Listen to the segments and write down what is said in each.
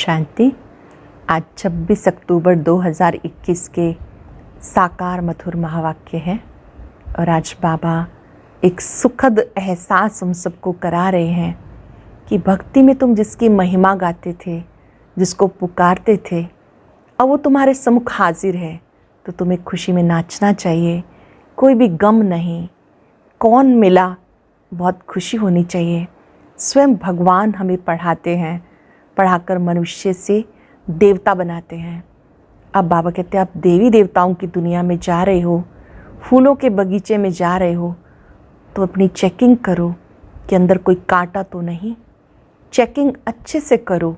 शांति। आज 26 अक्टूबर 2021 के साकार मधुर महावाक्य हैं और आज बाबा एक सुखद एहसास हम सबको करा रहे हैं कि भक्ति में तुम जिसकी महिमा गाते थे, जिसको पुकारते थे, अब वो तुम्हारे सम्मुख हाजिर है तो तुम्हें खुशी में नाचना चाहिए। कोई भी गम नहीं। कौन मिला, बहुत खुशी होनी चाहिए। स्वयं भगवान हमें पढ़ाते हैं, पढ़ाकर मनुष्य से देवता बनाते हैं। अब बाबा कहते हैं आप देवी देवताओं की दुनिया में जा रहे हो, फूलों के बगीचे में जा रहे हो, तो अपनी चेकिंग करो कि अंदर कोई कांटा तो नहीं। चेकिंग अच्छे से करो,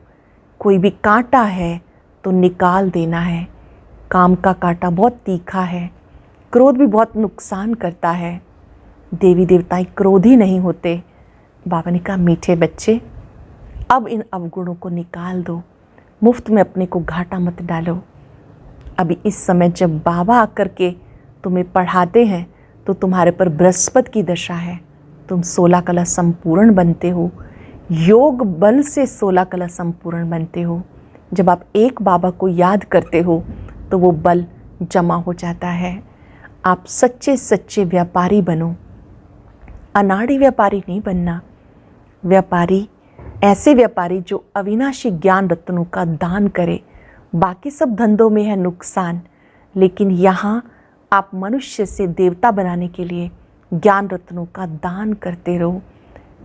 कोई भी कांटा है तो निकाल देना है। काम का कांटा बहुत तीखा है, क्रोध भी बहुत नुकसान करता है। देवी देवताएं क्रोधी नहीं होते। बाबा ने कहा मीठे बच्चे, अब इन अवगुणों को निकाल दो, मुफ्त में अपने को घाटा मत डालो। अभी इस समय जब बाबा आकर के तुम्हें पढ़ाते हैं तो तुम्हारे पर बृहस्पति की दशा है। तुम 16 कला संपूर्ण बनते हो, योग बल से 16 कला संपूर्ण बनते हो। जब आप एक बाबा को याद करते हो तो वो बल जमा हो जाता है। आप सच्चे सच्चे व्यापारी बनो, अनाड़ी व्यापारी नहीं बनना। व्यापारी ऐसे व्यापारी जो अविनाशी ज्ञान रत्नों का दान करे। बाकी सब धंधों में है नुकसान, लेकिन यहाँ आप मनुष्य से देवता बनाने के लिए ज्ञान रत्नों का दान करते रहो।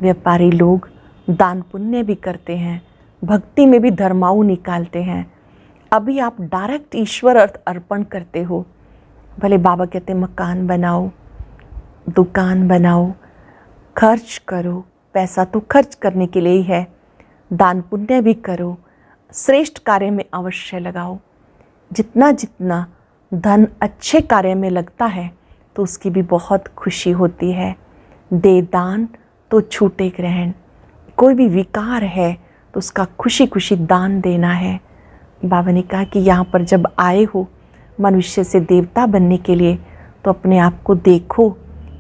व्यापारी लोग दान पुण्य भी करते हैं, भक्ति में भी धर्माऊ निकालते हैं। अभी आप डायरेक्ट ईश्वर अर्थ अर्पण करते हो। भले बाबा कहते मकान बनाओ, दुकान बनाओ, खर्च करो। पैसा तो खर्च करने के लिए ही है। दान पुण्य भी करो, श्रेष्ठ कार्य में अवश्य लगाओ। जितना जितना धन अच्छे कार्य में लगता है तो उसकी भी बहुत खुशी होती है। दे दान तो छूटे ग्रहण। कोई भी विकार है तो उसका खुशी खुशी दान देना है। बाबा ने कहा कि यहाँ पर जब आए हो मनुष्य से देवता बनने के लिए तो अपने आप को देखो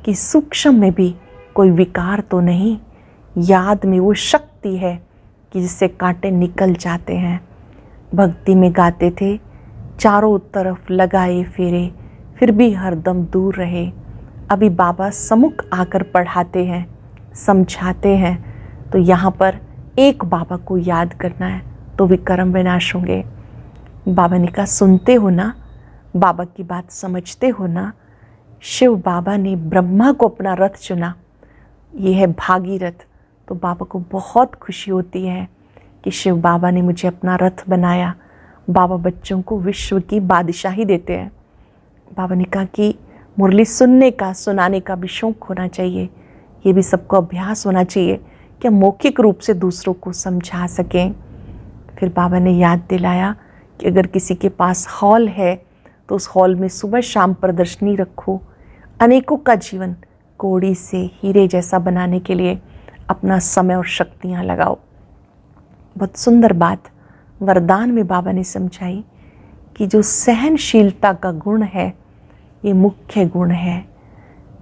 कि सूक्ष्म में भी कोई विकार तो नहीं। याद में वो शक्ति है कि जिससे कांटे निकल जाते हैं। भक्ति में गाते थे चारों तरफ लगाए फेरे, फिर भी हरदम दूर रहे। अभी बाबा सम्मुख आकर पढ़ाते हैं, समझाते हैं, तो यहाँ पर एक बाबा को याद करना है तो विकर्म विनाश होंगे। बाबा ने कहा सुनते हो ना, बाबा की बात समझते हो ना। शिव बाबा ने ब्रह्मा को अपना रथ चुना, ये है भागीरथ। तो बाबा को बहुत खुशी होती है कि शिव बाबा ने मुझे अपना रथ बनाया। बाबा बच्चों को विश्व की बादशाही देते हैं। बाबा ने कहा कि मुरली सुनने का, सुनाने का भी शौक होना चाहिए। ये भी सबको अभ्यास होना चाहिए कि हम मौखिक रूप से दूसरों को समझा सकें। फिर बाबा ने याद दिलाया कि अगर किसी के पास हॉल है तो उस हॉल में सुबह शाम प्रदर्शनी रखो। अनेकों का जीवन कौड़ी से हीरे जैसा बनाने के लिए अपना समय और शक्तियाँ लगाओ। बहुत सुंदर बात वरदान में बाबा ने समझाई कि जो सहनशीलता का गुण है ये मुख्य गुण है।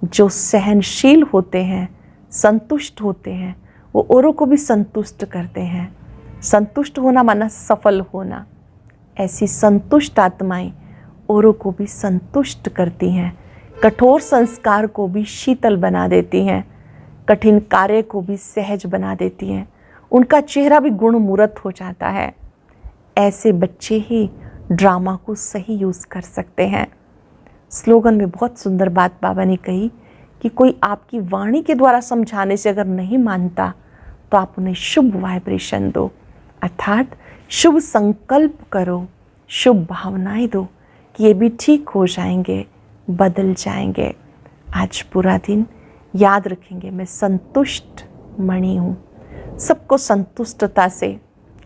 जो सहनशील होते हैं, संतुष्ट होते हैं, वो औरों को भी संतुष्ट करते हैं। संतुष्ट होना माना सफल होना। ऐसी संतुष्ट आत्माएं औरों को भी संतुष्ट करती हैं। कठोर संस्कार को भी शीतल बना देती हैं, कठिन कार्य को भी सहज बना देती हैं। उनका चेहरा भी गुणमूर्त हो जाता है। ऐसे बच्चे ही ड्रामा को सही यूज़ कर सकते हैं। स्लोगन में बहुत सुंदर बात बाबा ने कही कि कोई आपकी वाणी के द्वारा समझाने से अगर नहीं मानता तो आप उन्हें शुभ वाइब्रेशन दो, अर्थात शुभ संकल्प करो, शुभ भावनाएं दो कि ये भी ठीक हो जाएंगे, बदल जाएंगे। आज पूरा दिन याद रखेंगे मैं संतुष्ट मणि हूँ। सबको संतुष्टता से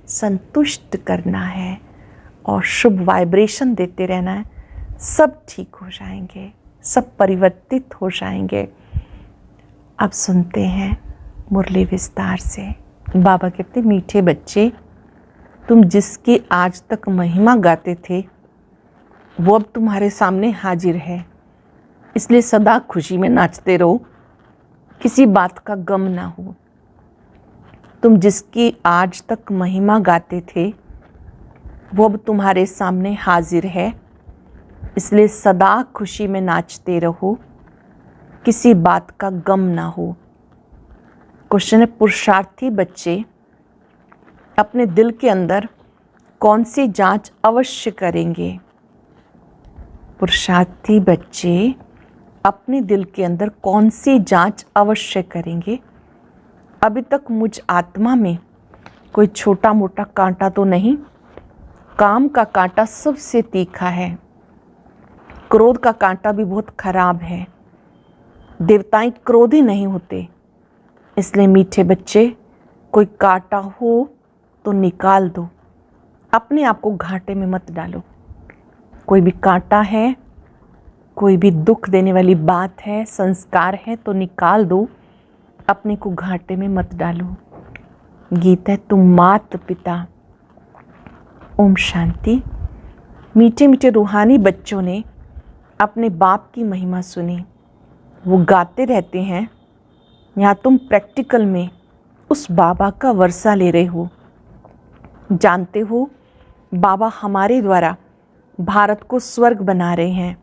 संतुष्ट करना है और शुभ वाइब्रेशन देते रहना है। सब ठीक हो जाएंगे, सब परिवर्तित हो जाएंगे। अब सुनते हैं मुरली विस्तार से। बाबा कहते मीठे बच्चे, तुम जिसकी आज तक महिमा गाते थे वो अब तुम्हारे सामने हाजिर है, इसलिए सदा खुशी में नाचते रहो, किसी बात का गम ना हो। तुम जिसकी आज तक महिमा गाते थे वो अब तुम्हारे सामने हाजिर है, इसलिए सदा खुशी में नाचते रहो, किसी बात का गम ना हो। क्वेश्चन है, पुरुषार्थी बच्चे अपने दिल के अंदर कौन सी जांच अवश्य करेंगे? पुरुषार्थी बच्चे अपने दिल के अंदर कौन सी जांच अवश्य करेंगे? अभी तक मुझ आत्मा में कोई छोटा मोटा कांटा तो नहीं, काम का कांटा सबसे तीखा है, क्रोध का कांटा भी बहुत खराब है। देवताएं क्रोधी नहीं होते, इसलिए मीठे बच्चे कोई कांटा हो तो निकाल दो, अपने आप को घाटे में मत डालो। कोई भी कांटा है, कोई भी दुख देने वाली बात है, संस्कार है तो निकाल दो, अपने को घाटे में मत डालो। गीत है, तुम मात पिता। ओम शांति। मीठे मीठे रूहानी बच्चों ने अपने बाप की महिमा सुनी, वो गाते रहते हैं। यहाँ तुम प्रैक्टिकल में उस बाबा का वर्षा ले रहे हो। जानते हो बाबा हमारे द्वारा भारत को स्वर्ग बना रहे हैं,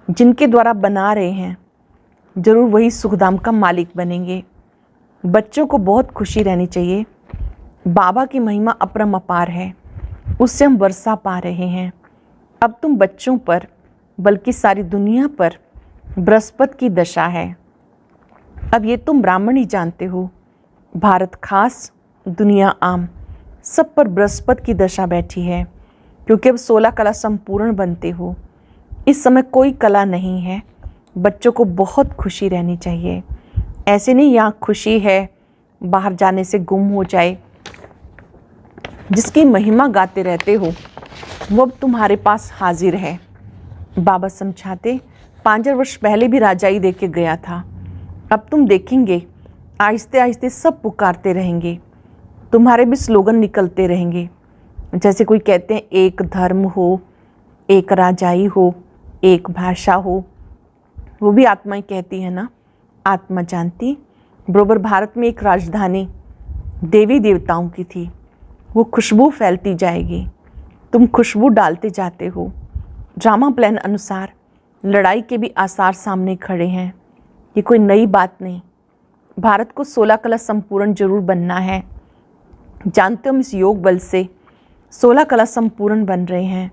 जिनके द्वारा बना रहे हैं जरूर वही सुखधाम का मालिक बनेंगे। बच्चों को बहुत खुशी रहनी चाहिए। बाबा की महिमा अपरंपार है, उससे हम वर्षा पा रहे हैं। अब तुम बच्चों पर बल्कि सारी दुनिया पर बृहस्पति की दशा है। अब ये तुम ब्राह्मण ही जानते हो, भारत खास दुनिया आम सब पर बृहस्पति की दशा बैठी है, क्योंकि अब 16 कला संपूर्ण बनते हो। इस समय कोई कला नहीं है। बच्चों को बहुत खुशी रहनी चाहिए। ऐसे नहीं यहाँ खुशी है बाहर जाने से गुम हो जाए। जिसकी महिमा गाते रहते हो वो अब तुम्हारे पास हाजिर है। बाबा समझाते 5 वर्ष पहले भी राजाई दे के गया था। अब तुम देखेंगे आहिस्ते आहिस्ते सब पुकारते रहेंगे, तुम्हारे भी स्लोगन निकलते रहेंगे। जैसे कोई कहते हैं एक धर्म हो, एक राजाई हो, एक भाषा हो, वो भी आत्माएं कहती है ना। आत्मा जानती बरोबर भारत में एक राजधानी देवी देवताओं की थी, वो खुशबू फैलती जाएगी। तुम खुशबू डालते जाते हो। ड्रामा प्लान अनुसार लड़ाई के भी आसार सामने खड़े हैं। ये कोई नई बात नहीं। भारत को 16 कला संपूर्ण जरूर बनना है। जानते हो हम इस योग बल से 16 कला संपूर्ण बन रहे हैं।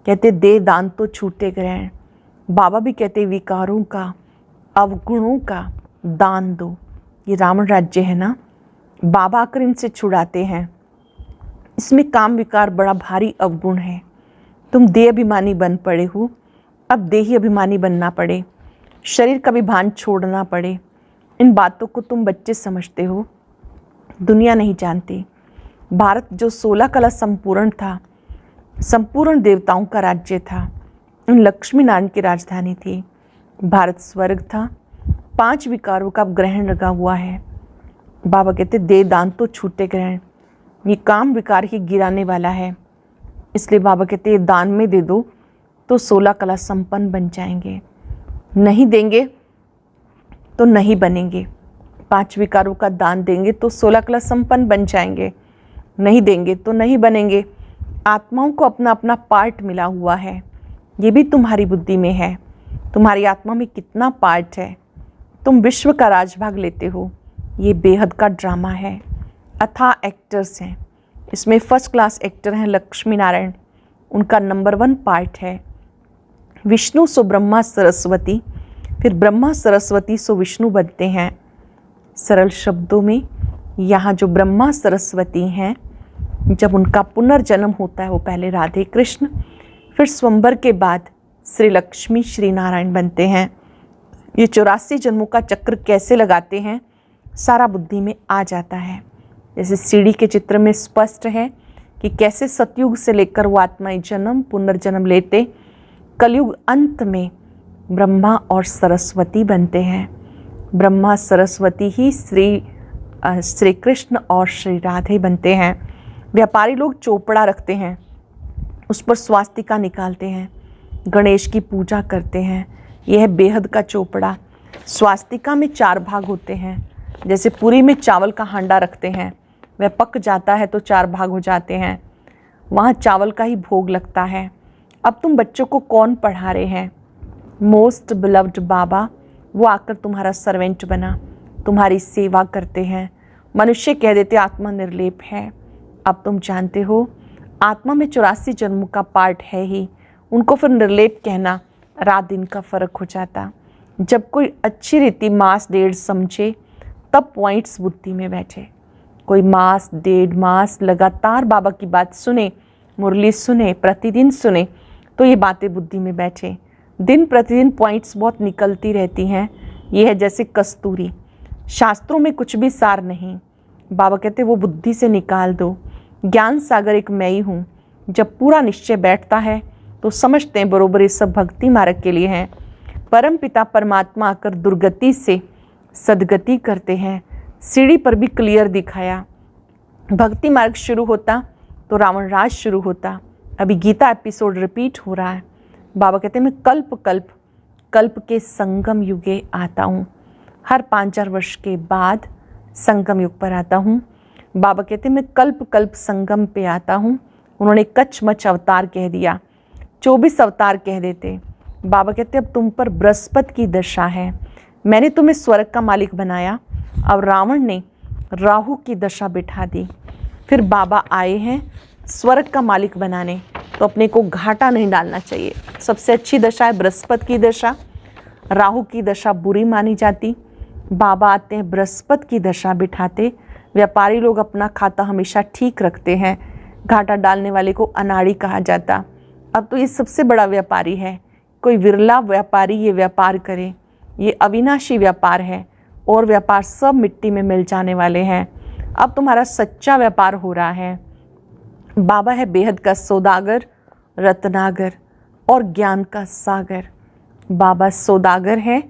कहते दे दान तो छूटे ग्रहण। बाबा भी कहते विकारों का, अवगुणों का दान दो। ये रावण राज्य है ना, बाबा आकर इनसे छुड़ाते हैं। इसमें काम विकार बड़ा भारी अवगुण है। तुम देह अभिमानी बन पड़े हो, अब देही अभिमानी बनना पड़े, शरीर का भी भान छोड़ना पड़े। इन बातों को तुम बच्चे समझते हो, दुनिया नहीं जानती। भारत जो 16 कला संपूर्ण था, संपूर्ण देवताओं का राज्य था, उन लक्ष्मी नारायण की राजधानी थी। भारत स्वर्ग था। 5 विकारों का ग्रहण लगा हुआ है। बाबा कहते दे दान तो छूटे ग्रहण। ये काम विकार ही गिराने वाला है, इसलिए बाबा कहते ये दान में दे दो तो 16 कला संपन्न बन जाएंगे। नहीं देंगे तो नहीं बनेंगे। 5 विकारों का दान देंगे तो 16 कला संपन्न बन जाएंगे, नहीं देंगे तो नहीं बनेंगे। आत्माओं को अपना अपना पार्ट मिला हुआ है। ये भी तुम्हारी बुद्धि में है। तुम्हारी आत्मा में कितना पार्ट है। तुम विश्व का राजभाग लेते हो। ये बेहद का ड्रामा है। अथाह एक्टर्स हैं। इसमें फर्स्ट क्लास एक्टर हैं लक्ष्मी नारायण, उनका नंबर 1 पार्ट है। विष्णु सो ब्रह्मा सरस्वती, फिर ब्रह्मा सरस्वती सो विष्णु बनते हैं। सरल शब्दों में यहाँ जो ब्रह्मा सरस्वती हैं, जब उनका पुनर्जन्म होता है वो पहले राधे कृष्ण, फिर स्वयंवर के बाद श्री लक्ष्मी श्री नारायण बनते हैं। ये 84 जन्मों का चक्र कैसे लगाते हैं सारा बुद्धि में आ जाता है। जैसे सीढ़ी के चित्र में स्पष्ट है कि कैसे सतयुग से लेकर वो आत्माएं जन्म पुनर्जन्म लेते, कलयुग अंत में ब्रह्मा और सरस्वती बनते हैं। ब्रह्मा सरस्वती ही श्री कृष्ण और श्री राधे बनते हैं। व्यापारी लोग चोपड़ा रखते हैं, उस पर स्वास्तिका निकालते हैं, गणेश की पूजा करते हैं। यह है बेहद का चोपड़ा। स्वास्तिका में 4 भाग होते हैं। जैसे पूरी में चावल का हांडा रखते हैं, वह पक जाता है तो 4 भाग हो जाते हैं। वहाँ चावल का ही भोग लगता है। अब तुम बच्चों को कौन पढ़ा रहे हैं? मोस्ट बिलव्ड बाबा, वो आकर तुम्हारा सर्वेंट बना, तुम्हारी सेवा करते हैं। मनुष्य कह देते आत्मा निर्लेप है। अब तुम जानते हो आत्मा में 84 जन्मों का पार्ट है ही। उनको फिर निर्लेप कहना रात दिन का फर्क हो जाता। जब कोई अच्छी रीति मास डेढ़ समझे तब पॉइंट्स बुद्धि में बैठे। कोई मास डेढ़ मास लगातार बाबा की बात सुने, मुरली सुने, प्रतिदिन सुने, तो ये बातें बुद्धि में बैठे। दिन प्रतिदिन पॉइंट्स बहुत निकलती रहती हैं। ये है जैसे कस्तूरी, शास्त्रों में कुछ भी सार नहीं। बाबा कहते वो बुद्धि से निकाल दो। ज्ञान सागर एक मैं ही हूँ। जब पूरा निश्चय बैठता है तो समझते हैं बरोबर ये सब भक्ति मार्ग के लिए हैं। परम पिता परमात्मा आकर दुर्गति से सदगति करते हैं। सीढ़ी पर भी क्लियर दिखाया। भक्ति मार्ग शुरू होता तो रावण राज शुरू होता। अभी गीता एपिसोड रिपीट हो रहा है। बाबा कहते हैं मैं कल्प के संगम युगे आता हूँ। हर 5-4 वर्ष के बाद संगम युग पर आता हूँ। बाबा कहते हैं मैं कल्प संगम पे आता हूँ। उन्होंने कचमच अवतार कह दिया, 24 अवतार कह देते। बाबा कहते अब तुम पर बृहस्पति की दशा है। मैंने तुम्हें स्वर्ग का मालिक बनाया, अब रावण ने राहु की दशा बिठा दी। फिर बाबा आए हैं स्वर्ग का मालिक बनाने, तो अपने को घाटा नहीं डालना चाहिए। सबसे अच्छी दशा है बृहस्पति की दशा। राहु की दशा बुरी मानी जाती। बाबा आते हैं बृहस्पति की दशा बिठाते। व्यापारी लोग अपना खाता हमेशा ठीक रखते हैं। घाटा डालने वाले को अनाड़ी कहा जाता। अब तो ये सबसे बड़ा व्यापारी है। कोई विरला व्यापारी ये व्यापार करे। ये अविनाशी व्यापार है और व्यापार सब मिट्टी में मिल जाने वाले हैं। अब तुम्हारा सच्चा व्यापार हो रहा है। बाबा है बेहद का सौदागर, रत्नागर और ज्ञान का सागर। बाबा सौदागर है,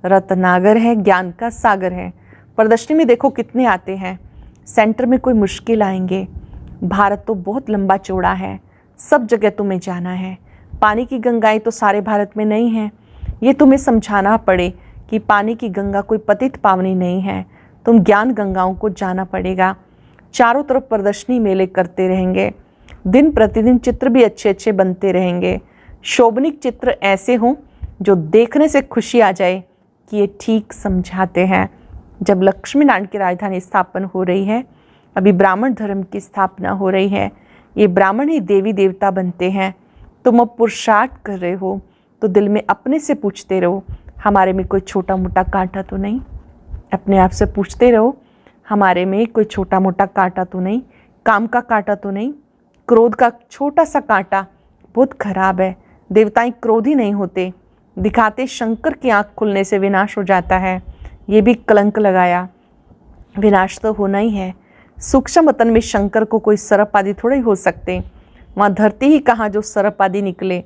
रत्नागर है, ज्ञान का सागर है। प्रदर्शनी में देखो कितने आते हैं। सेंटर में कोई मुश्किल आएंगे। भारत तो बहुत लंबा चौड़ा है, सब जगह तुम्हें जाना है। पानी की गंगाएं तो सारे भारत में नहीं हैं। ये तुम्हें समझाना पड़े कि पानी की गंगा कोई पतित पावनी नहीं है। तुम ज्ञान गंगाओं को जाना पड़ेगा। चारों तरफ प्रदर्शनी मेले करते रहेंगे। दिन प्रतिदिन चित्र भी अच्छे अच्छे बनते रहेंगे। शोभनिक चित्र ऐसे हों जो देखने से खुशी आ जाए कि ये ठीक समझाते हैं। जब लक्ष्मी नारायण की राजधानी स्थापना हो रही है, अभी ब्राह्मण धर्म की स्थापना हो रही है, ये ब्राह्मण ही देवी देवता बनते हैं। तुम अब पुरुषार्थ कर रहे हो तो दिल में अपने से पूछते रहो हमारे में कोई छोटा मोटा कांटा तो नहीं। अपने आप से पूछते रहो हमारे में कोई छोटा मोटा कांटा तो नहीं, काम का कांटा तो नहीं, क्रोध का छोटा सा कांटा बहुत खराब है। देवताएं क्रोधी नहीं होते, दिखाते शंकर की आंख खुलने से विनाश हो जाता है। ये भी कलंक लगाया, विनाश तो होना ही है। सूक्ष्म वतन में शंकर को कोई सर्प आदि थोड़े ही हो सकते। वहाँ धरती ही कहाँ जो सर्प आदि निकले।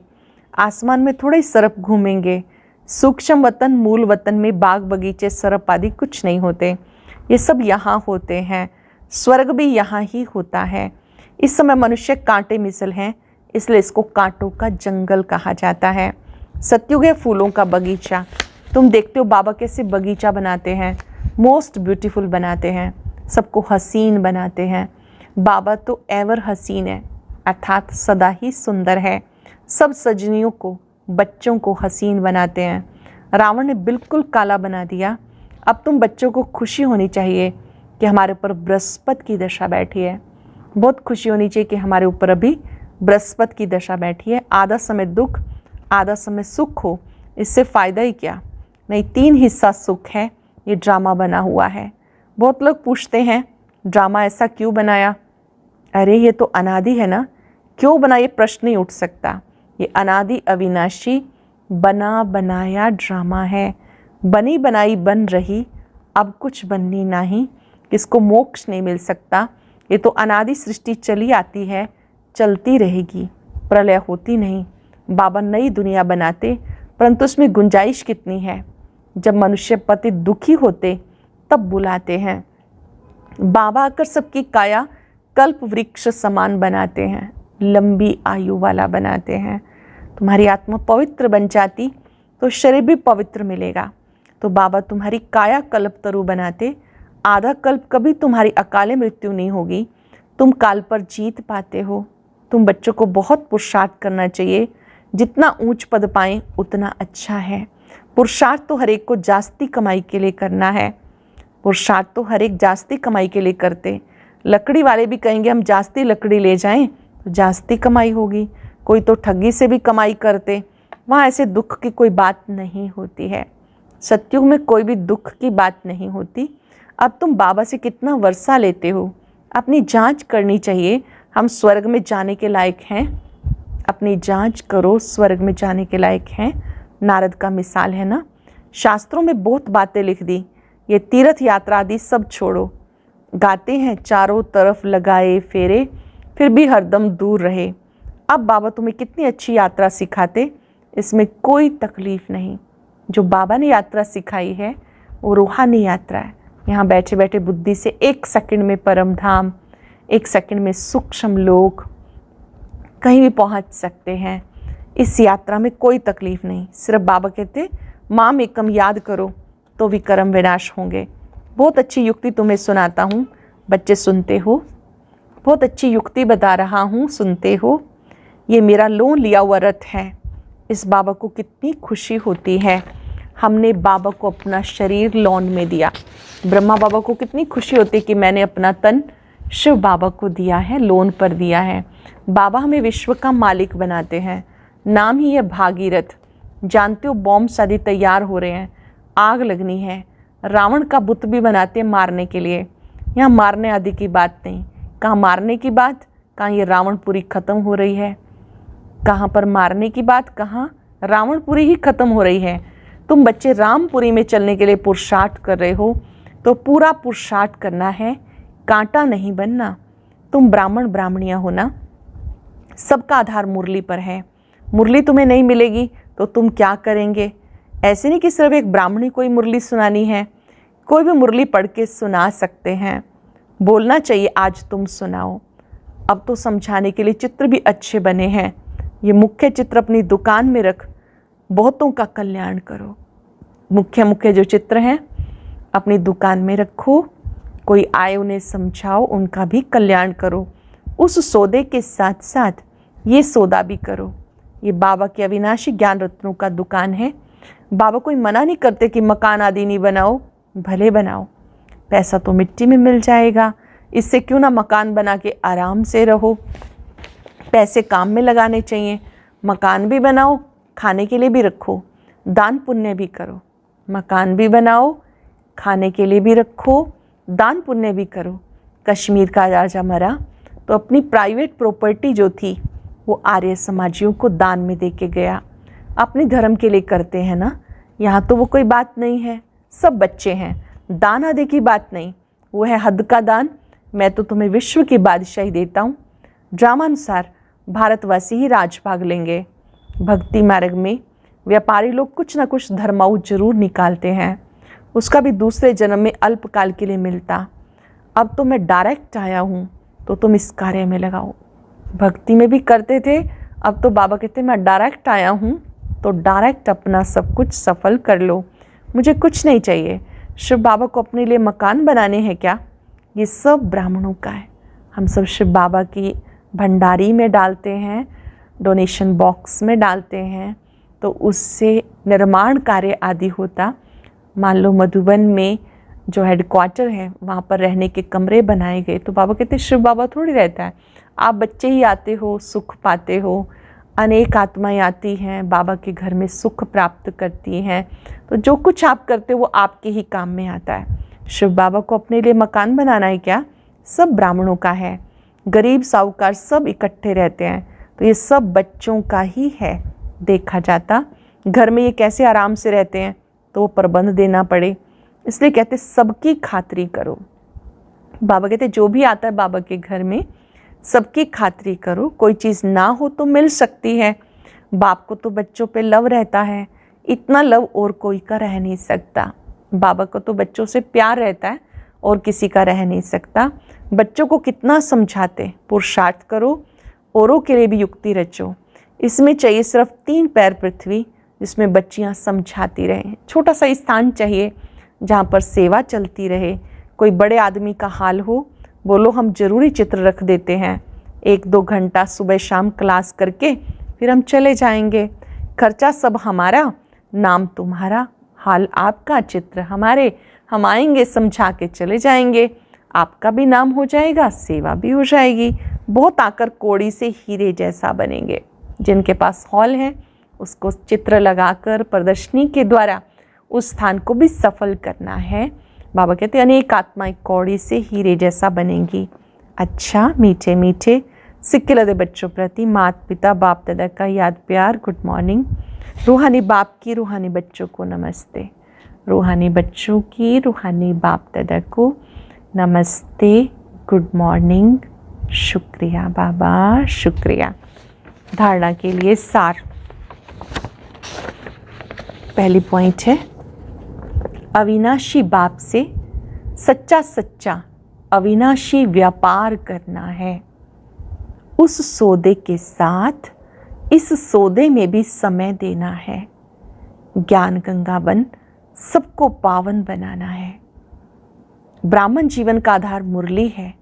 आसमान में थोड़े ही सर्प घूमेंगे। सूक्ष्म वतन मूल वतन में बाग बगीचे सर्प आदि कुछ नहीं होते। ये सब यहाँ होते हैं। स्वर्ग भी यहाँ ही होता है। इस समय मनुष्य कांटे मिसल हैं, इसलिए इसको कांटों का जंगल कहा जाता है। सतयुग है फूलों का बगीचा। तुम देखते हो बाबा कैसे बगीचा बनाते हैं, मोस्ट ब्यूटीफुल बनाते हैं, सबको हसीन बनाते हैं। बाबा तो एवर हसीन है, अर्थात सदा ही सुंदर है। सब सजनियों को, बच्चों को हसीन बनाते हैं। रावण ने बिल्कुल काला बना दिया। अब तुम बच्चों को खुशी होनी चाहिए कि हमारे ऊपर बृहस्पति की दशा बैठी है। बहुत खुशी होनी चाहिए कि हमारे ऊपर अभी बृहस्पति की दशा बैठी है। आधा समय दुख, आधा समय सुख हो, इससे फ़ायदा ही क्या। नहीं, 3 हिस्सा सुख है। ये ड्रामा बना हुआ है। बहुत लोग पूछते हैं ड्रामा ऐसा क्यों बनाया। अरे ये तो अनादि है ना, क्यों बना, ये प्रश्न नहीं उठ सकता। ये अनादि अविनाशी बना बनाया ड्रामा है। बनी बनाई बन रही, अब कुछ बननी नहीं, किसको मोक्ष नहीं मिल सकता। ये तो अनादि सृष्टि चली आती है, चलती रहेगी, प्रलय होती नहीं। बाबा नई दुनिया बनाते, परंतु उसमें गुंजाइश कितनी है। जब मनुष्य पति दुखी होते तब बुलाते हैं। बाबा आकर सबकी काया कल्प वृक्ष समान बनाते हैं, लंबी आयु वाला बनाते हैं। तुम्हारी आत्मा पवित्र बन जाती तो शरीर भी पवित्र मिलेगा। तो बाबा तुम्हारी काया कल्प तरु बनाते। आधा कल्प कभी तुम्हारी अकाले मृत्यु नहीं होगी। तुम काल पर जीत पाते हो। तुम बच्चों को बहुत पुरुषार्थ करना चाहिए, जितना ऊंच पद पाएं उतना अच्छा है। पुरुषार्थ तो हर एक को जास्ती कमाई के लिए करना है, पुरुषार्थ तो हर एक जास्ती कमाई के लिए करते। लकड़ी वाले भी कहेंगे हम जास्ती लकड़ी ले जाएं तो जास्ती कमाई होगी, कोई तो ठगी से भी कमाई करते, वहाँ ऐसे दुख की कोई बात नहीं होती है। सत्युग में कोई भी दुख की बात नहीं होती। अब तुम बाबा से कितना वर्षा लेते हो, अपनी जांच करनी चाहिए। हम स्वर्ग में जाने के लायक हैं, अपनी जांच करो, स्वर्ग में जाने के लायक हैं। नारद का मिसाल है ना, शास्त्रों में बहुत बातें लिख दी, ये तीर्थ यात्रा आदि सब छोड़ो। गाते हैं चारों तरफ लगाए फेरे, फिर भी हरदम दूर रहे। अब बाबा तुम्हें कितनी अच्छी यात्रा सिखाते, इसमें कोई तकलीफ नहीं। जो बाबा ने यात्रा सिखाई है वो रूहानी यात्रा है। यहाँ बैठे बैठे बुद्धि से 1 सेकंड में परम धाम, 1 सेकंड में सूक्ष्म लोक, कहीं भी पहुँच सकते हैं। इस यात्रा में कोई तकलीफ नहीं। सिर्फ बाबा कहते माम एकम याद करो तो विकर्म विनाश होंगे। बहुत अच्छी युक्ति तुम्हें सुनाता हूँ, बच्चे सुनते हो। बहुत अच्छी युक्ति बता रहा हूँ, सुनते हो। ये मेरा लोन लिया हुआ रथ है। इस बाबा को कितनी खुशी होती है, हमने बाबा को अपना शरीर लोन में दिया। ब्रह्मा बाबा को कितनी खुशी होती है कि मैंने अपना तन शिव बाबा को दिया है, लोन पर दिया है। बाबा हमें विश्व का मालिक बनाते हैं। नाम ही है भागीरथ। जानते हो बॉम्ब शादी तैयार हो रहे हैं, आग लगनी है। रावण का बुत भी बनाते हैं मारने के लिए। यहाँ मारने आदि की बात नहीं। कहाँ मारने की बात, कहाँ ये रावणपुरी ख़त्म हो रही है। कहाँ पर मारने की बात, कहाँ रावणपुरी ही ख़त्म हो रही है। तुम बच्चे रामपुरी में चलने के लिए पुरुषार्थ कर रहे हो, तो पूरा पुरुषार्थ करना है, कांटा नहीं बनना। तुम ब्राह्मण ब्राह्मणियाँ हो ना, सबका आधार मुरली पर है। मुरली तुम्हें नहीं मिलेगी तो तुम क्या करेंगे। ऐसे नहीं कि सिर्फ एक ब्राह्मणी कोई मुरली सुनानी है, कोई भी मुरली पढ़ के सुना सकते हैं। बोलना चाहिए आज तुम सुनाओ। अब तो समझाने के लिए चित्र भी अच्छे बने हैं। ये मुख्य चित्र अपनी दुकान में रख, बहुतों का कल्याण करो। मुख्य मुख्य जो चित्र हैं अपनी दुकान में रखो, कोई आए उन्हें समझाओ, उनका भी कल्याण करो। उस सौदे के साथ साथ ये सौदा भी करो। ये बाबा के अविनाशी ज्ञान रत्नों का दुकान है। बाबा कोई मना नहीं करते कि मकान आदि नहीं बनाओ, भले बनाओ, पैसा तो मिट्टी में मिल जाएगा। इससे क्यों ना मकान बना के आराम से रहो। पैसे काम में लगाने चाहिए। मकान भी बनाओ, खाने के लिए भी रखो, दान पुण्य भी करो। मकान भी बनाओ, खाने के लिए भी रखो, दान पुण्य भी करो। कश्मीर का राजा मरा तो अपनी प्राइवेट प्रॉपर्टी जो थी वो आर्य समाजियों को दान में दे के गया। अपने धर्म के लिए करते हैं ना, यहाँ तो वो कोई बात नहीं है, सब बच्चे हैं। दान आदि की बात नहीं, वो है हद का दान। मैं तो तुम्हें विश्व की बादशाही देता हूँ। ड्रामानुसार भारतवासी ही राजभाग लेंगे। भक्ति मार्ग में व्यापारी लोग कुछ ना कुछ धर्माऊ जरूर निकालते हैं, उसका भी दूसरे जन्म में अल्पकाल के लिए मिलता। अब तो मैं डायरेक्ट आया हूँ तो तुम इस कार्य में लगाओ। भक्ति में भी करते थे, अब तो बाबा कहते मैं डायरेक्ट आया हूँ तो डायरेक्ट अपना सब कुछ सफल कर लो, मुझे कुछ नहीं चाहिए। शिव बाबा को अपने लिए मकान बनाने हैं क्या? ये सब ब्राह्मणों का है। हम सब शिव बाबा की भंडारी में डालते हैं, डोनेशन बॉक्स में डालते हैं, तो उससे निर्माण कार्य आदि होता। मान लो मधुबन में जो हेडक्वार्टर है वहाँ पर रहने के कमरे बनाए गए, तो बाबा कहते शिव बाबा थोड़ी रहता है, आप बच्चे ही आते हो, सुख पाते हो। अनेक आत्माएं आती हैं, बाबा के घर में सुख प्राप्त करती हैं। तो जो कुछ आप करते हो वो आपके ही काम में आता है। शिव बाबा को अपने लिए मकान बनाना है क्या? सब ब्राह्मणों का है। गरीब साहूकार सब इकट्ठे रहते हैं, तो ये सब बच्चों का ही है। देखा जाता घर में ये कैसे आराम से रहते हैं, तो वो प्रबंध देना पड़े, इसलिए कहते सबकी खातिरी करो। बाबा कहते जो भी आता है बाबा के घर में सबकी खातिरी करो। कोई चीज़ ना हो तो मिल सकती है। बाप को तो बच्चों पे लव रहता है, इतना लव और कोई का रह नहीं सकता। बाबा को तो बच्चों से प्यार रहता है और किसी का रह नहीं सकता। बच्चों को कितना समझाते, पुरुषार्थ करो, औरों के लिए भी युक्ति रचो। इसमें चाहिए सिर्फ 3 पैर पृथ्वी, जिसमें बच्चियां समझाती रहें। छोटा सा स्थान चाहिए जहाँ पर सेवा चलती रहे। कोई बड़े आदमी का हाल हो, बोलो हम जरूरी चित्र रख देते हैं। 1-2 घंटा सुबह शाम क्लास करके फिर हम चले जाएंगे। खर्चा सब हमारा, नाम तुम्हारा, हाल आपका, चित्र हमारे, हम आएंगे समझा के चले जाएंगे। आपका भी नाम हो जाएगा, सेवा भी हो जाएगी। बहुत आकर कौड़ी से हीरे जैसा बनेंगे। जिनके पास हॉल है उसको चित्र लगाकर प्रदर्शनी के द्वारा उस स्थान को भी सफल करना है। बाबा कहते हैं अनेक आत्माएं कौड़ी से हीरे जैसा बनेंगी। अच्छा, मीठे मीठे सिक्के लदे बच्चों प्रति माता पिता बाप दादा का याद प्यार, गुड मॉर्निंग। रूहानी बाप की रूहानी बच्चों को नमस्ते। रूहानी बच्चों की रूहानी बाप दादा को नमस्ते, गुड मॉर्निंग, शुक्रिया बाबा, शुक्रिया। धारणा के लिए सार। पहली पॉइंट है, अविनाशी बाप से सच्चा सच्चा अविनाशी व्यापार करना है। उस सौदे के साथ इस सौदे में भी समय देना है। ज्ञान गंगा बन सबको पावन बनाना है। ब्राह्मण जीवन का आधार मुरली है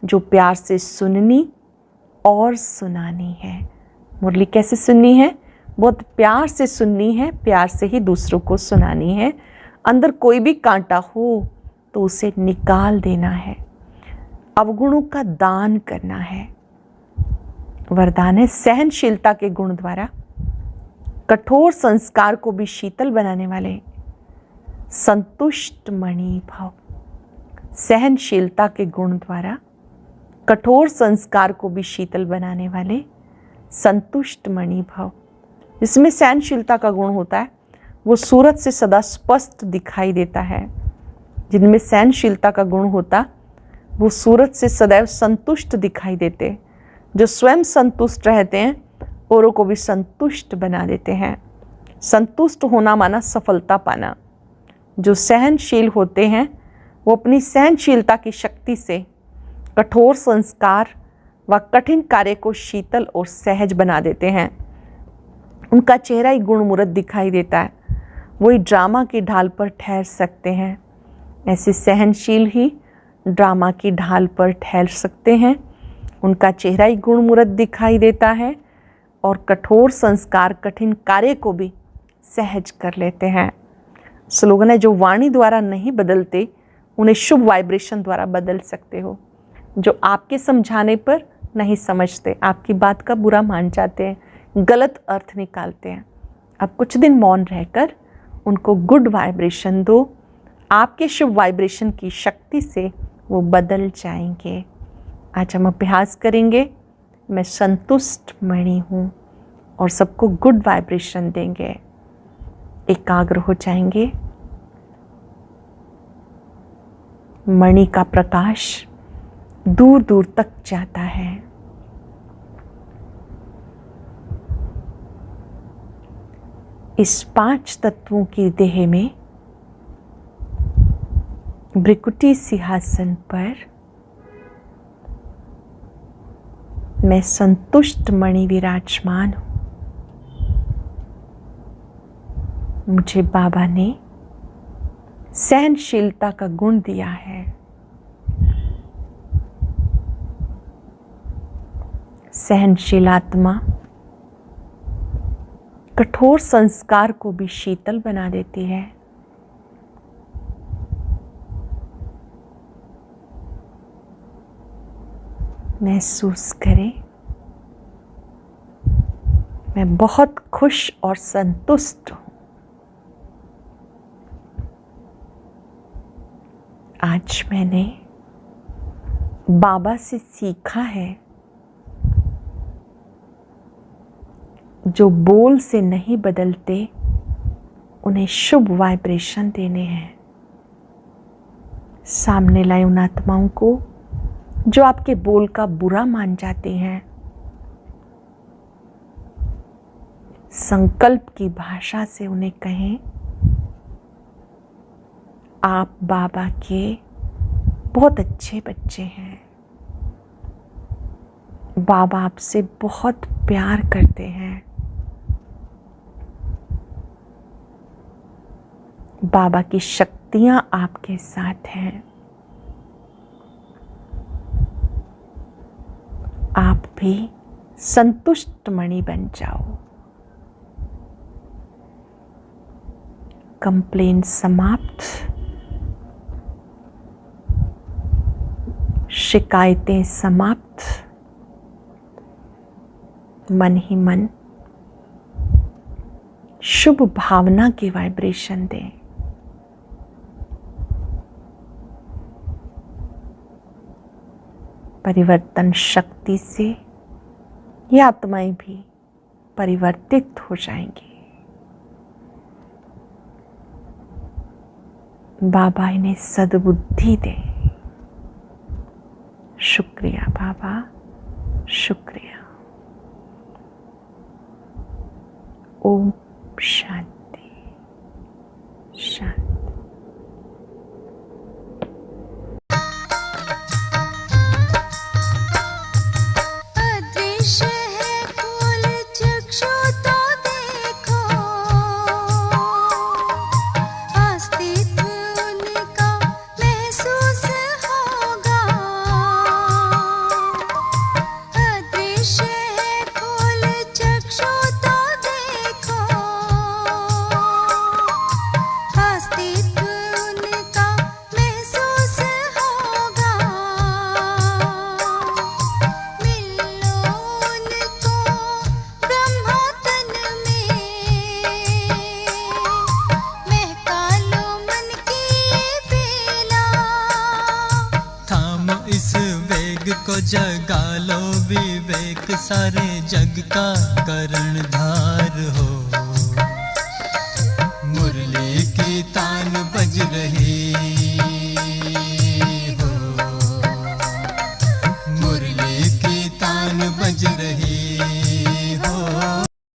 जो प्यार से सुननी और सुनानी है। मुरली कैसे सुननी है? बहुत प्यार से सुननी है, प्यार से ही दूसरों को सुनानी है। अंदर कोई भी कांटा हो तो उसे निकाल देना है। अवगुणों का दान करना है। वरदान है सहनशीलता के गुण द्वारा कठोर संस्कार को भी शीतल बनाने वाले संतुष्ट मणि भव। सहनशीलता के गुण द्वारा कठोर संस्कार को भी शीतल बनाने वाले संतुष्ट मणि भव। जिसमें सहनशीलता का गुण होता है वो सूरज से सदा स्पष्ट दिखाई देता है। जिनमें सहनशीलता का गुण होता वो सूरज से सदैव संतुष्ट दिखाई देते। जो स्वयं संतुष्ट रहते हैं औरों को भी संतुष्ट बना देते हैं। संतुष्ट होना माना सफलता पाना। जो सहनशील होते हैं वो अपनी सहनशीलता की शक्ति से कठोर संस्कार व कठिन कार्य को शीतल और सहज बना देते हैं। उनका चेहरा ही गुणमुरत दिखाई देता है। वही ड्रामा की ढाल पर ठहर सकते हैं। ऐसे सहनशील ही ड्रामा की ढाल पर ठहर सकते हैं। उनका चेहरा ही गुणमुरत दिखाई देता है और कठोर संस्कार कठिन कार्य को भी सहज कर लेते हैं। स्लोगन है, जो वाणी द्वारा नहीं बदलते उन्हें शुभ वाइब्रेशन द्वारा बदल सकते हो। जो आपके समझाने पर नहीं समझते, आपकी बात का बुरा मान जाते हैं, गलत अर्थ निकालते हैं, अब कुछ दिन मौन रहकर उनको गुड वाइब्रेशन दो। आपके शुभ वाइब्रेशन की शक्ति से वो बदल जाएंगे। आज हम अभ्यास करेंगे, मैं संतुष्ट मणि हूँ, और सबको गुड वाइब्रेशन देंगे। एकाग्र हो जाएंगे। मणि का प्रकाश दूर दूर तक जाता है। इस 5 तत्वों की देह में भृकुटी सिंहासन पर मैं संतुष्ट मणि विराजमान हूँ। मुझे बाबा ने सहनशीलता का गुण दिया है। सहनशील आत्मा कठोर संस्कार को भी शीतल बना देती है। महसूस करें, मैं बहुत खुश और संतुष्ट हूँ। आज मैंने बाबा से सीखा है, जो बोल से नहीं बदलते उन्हें शुभ वाइब्रेशन देने हैं। सामने लाए उन आत्माओं को जो आपके बोल का बुरा मान जाते हैं। संकल्प की भाषा से उन्हें कहें, आप बाबा के बहुत अच्छे बच्चे हैं। बाबा आपसे बहुत प्यार करते हैं। बाबा की शक्तियां आपके साथ हैं। आप भी संतुष्ट मणि बन जाओ। कंप्लेन समाप्त, शिकायतें समाप्त। मन ही मन शुभ भावना की वाइब्रेशन दें। परिवर्तन शक्ति से ये आत्माएं भी परिवर्तित हो जाएंगी। बाबा इन्हें सद्बुद्धि दे। शुक्रिया बाबा, शुक्रिया। ओम शांति शांति। जगा लो विवेक, सारे जग का कर्णधार हो। मुरली की तान बज रही हो, मुरली की तान बज रही।